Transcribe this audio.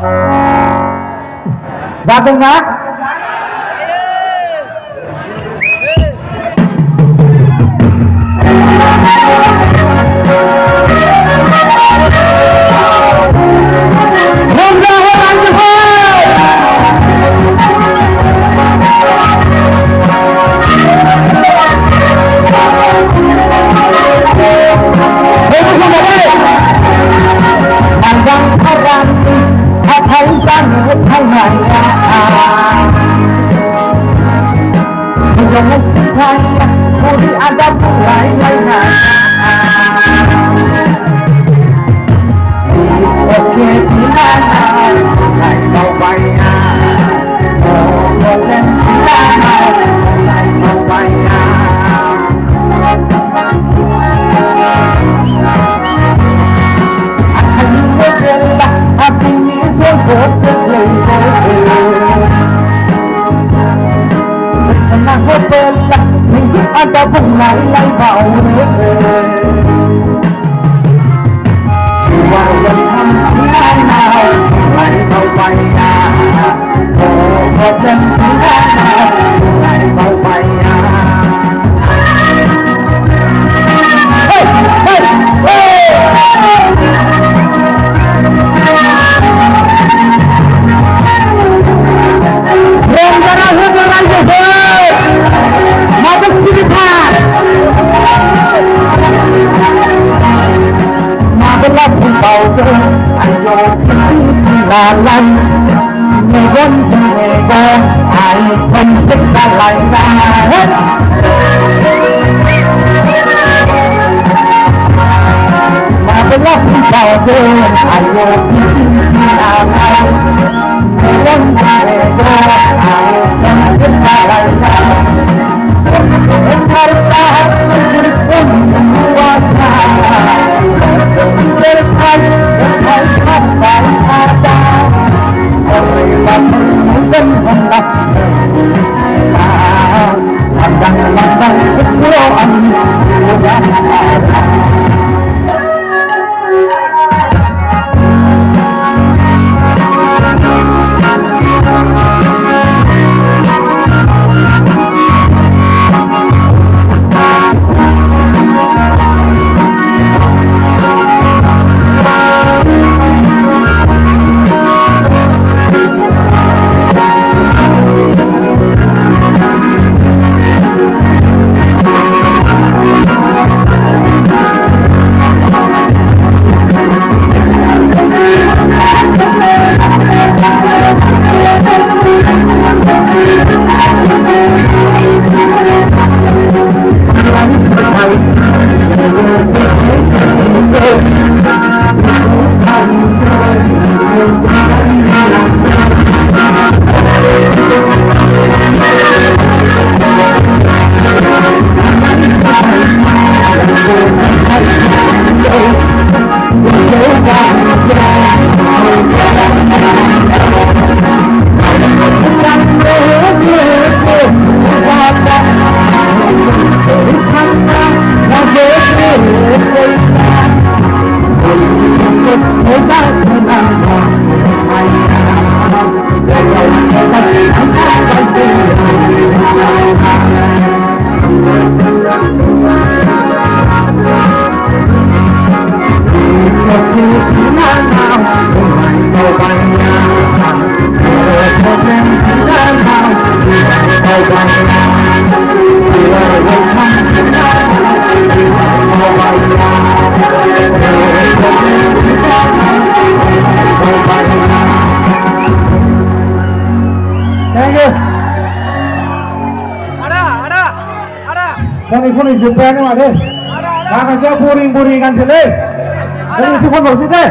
Datang nak? Jangan sekaya, budi ada mulai lain. Oke, dimana? Mulai mau bayar. Oh, boleh dimana? Mulai mau bayar. Akan bergerak, hati ini sebut belah minggu ada bunga lai bau walau mana lai bau bayar oh boleh lai bau bayar hey hey hey Rongana hubungan jebol Mabuk siripan Mabelah bau ayo lalan Megon mego ayo penting lain Mabelah bau ayo lalan Megon mego ayo penting lain Entarlah berkuasa berkat dengan sabar ada Orang mungkin hendak Landang-landang keseluruhan sudah ada Poni jumpa ni ada. Nak kerja puring-puringan sini. Jadi si pun bersih deh.